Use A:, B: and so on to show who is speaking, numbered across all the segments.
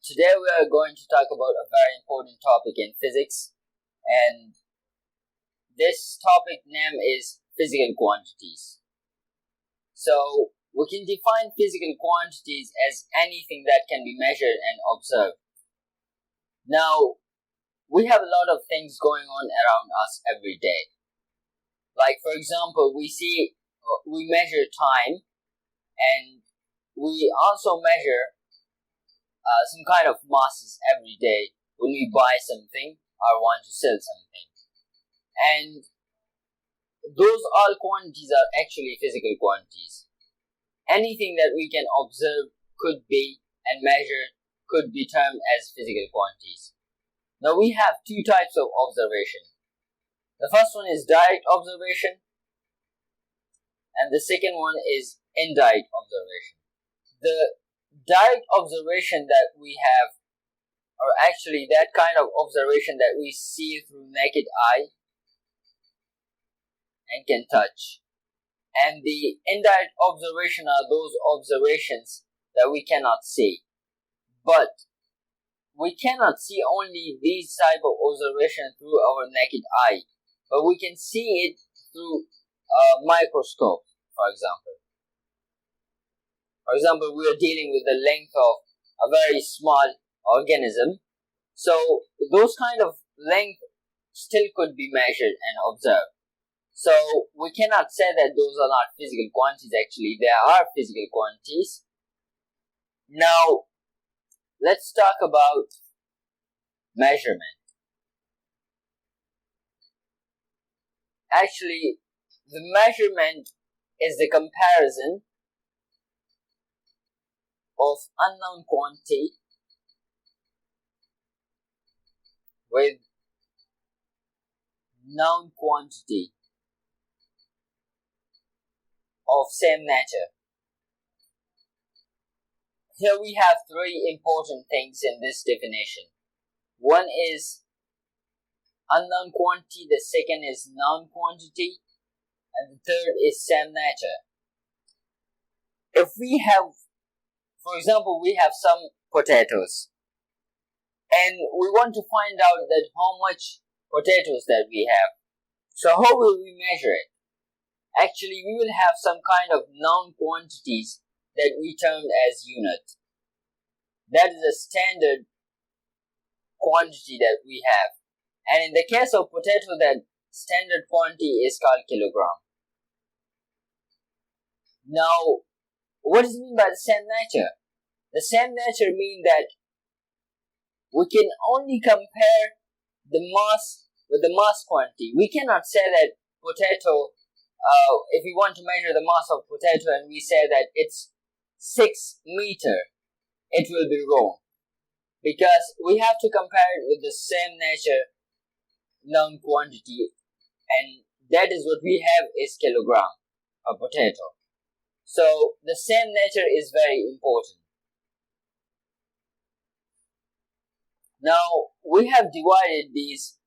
A: Today we are going to talk about a very important topic in physics, and this topic name is physical quantities. So we can define physical quantities as anything that can be measured and observed. Now, we have a lot of things going on around us every day. Like for example, we measure time, and we also measure some kind of masses every day when we buy something or want to sell something. And those all quantities are actually physical quantities. Anything that we can observe could be and measure could be termed as physical quantities. Now we have two types of observation. The first one is direct observation, and the second one is indirect observation. The direct observation that we have, or actually that kind of observation that we see through naked eye and can touch. And the indirect observation are those observations that we cannot see. But we cannot see only these type of observation through our naked eye, but we can see it through a microscope, for example. For example, we are dealing with the length of a very small organism. So those kind of length still could be measured and observed. So we cannot say that those are not physical quantities. Actually, they are physical quantities. Now, let's talk about measurement. Actually, the measurement is the comparison of unknown quantity with known quantity of same nature. Here we have three important things in this definition. One is unknown quantity, the second is known quantity, and the third is same nature. If we have, for example, we have some potatoes, and we want to find out that how much potatoes that we have. So how will we measure it? Actually, we will have some kind of known quantities that we termed as unit. That is a standard quantity that we have. And in the case of potato, that standard quantity is called kilogram. Now, what does it mean by the same nature? The same nature means that we can only compare the mass with the mass quantity. We cannot say that potato, if we want to measure the mass of potato and we say that it's 6 meters, it will be wrong. Because we have to compare it with the same nature known quantity, and that is what we have is kilogram of potato. So the same nature is very important. Now we have divided these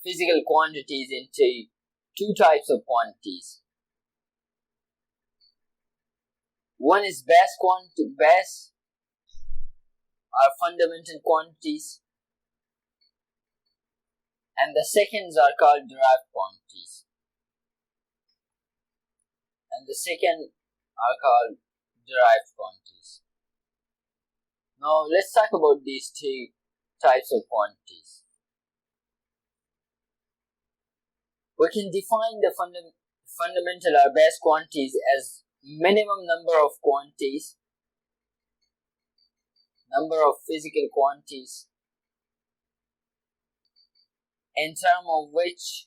A: physical quantities into two types of quantities. One is base are fundamental quantities, and the seconds are called derived quantities. Now let's talk about these two types of quantities. We can define the fundamental or base quantities as minimum number of quantities, number of physical quantities, in terms of which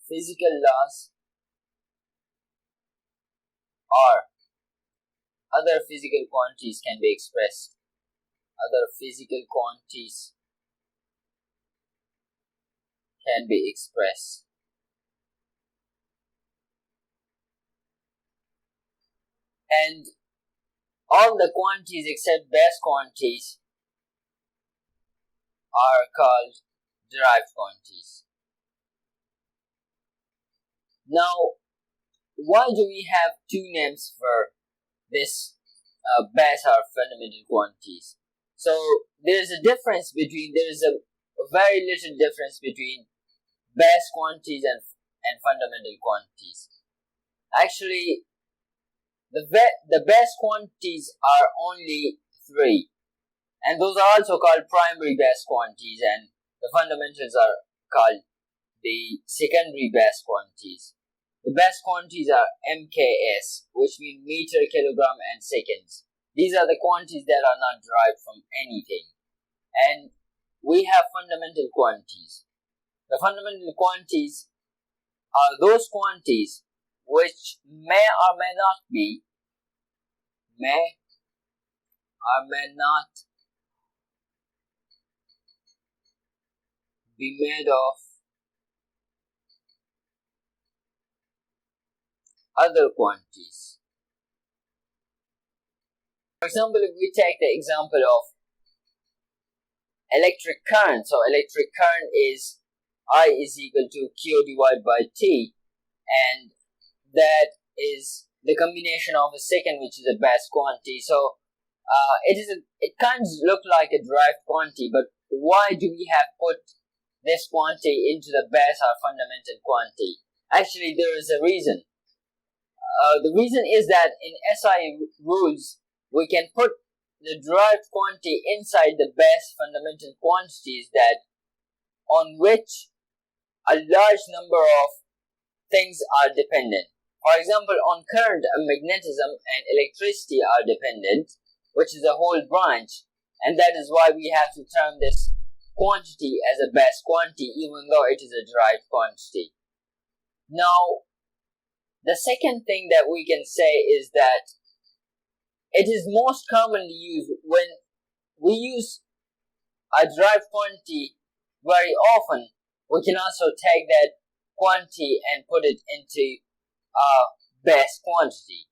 A: physical laws or other physical quantities can be expressed. And all the quantities except base quantities are called derived quantities. Now, why do we have two names for this base or fundamental quantities? So there is a very little difference between base quantities and fundamental quantities. Actually, the base quantities are only three, and those are also called primary base quantities, and the fundamentals are called the secondary base quantities. The base quantities are MKS, which mean meter, kilogram, and seconds. These are the quantities that are not derived from anything. And we have fundamental quantities. The fundamental quantities are those quantities which may or may not be made of other quantities. For example, if we take the example of electric current, so electric current is I is equal to Q divided by T, and that is the combination of a second, which is a base quantity. So it kind of look like a derived quantity, but why do we have put this quantity into the base or fundamental quantity? Actually, there is a reason. The reason is that in SI rules, we can put the derived quantity inside the base fundamental quantities that on which a large number of things are dependent. For example, on current, magnetism and electricity are dependent, which is a whole branch, and that is why we have to term this quantity as a base quantity, even though it is a derived quantity. Now, the second thing that we can say is that it is most commonly used when we use a derived quantity very often. We can also take that quantity and put it into a base quantity.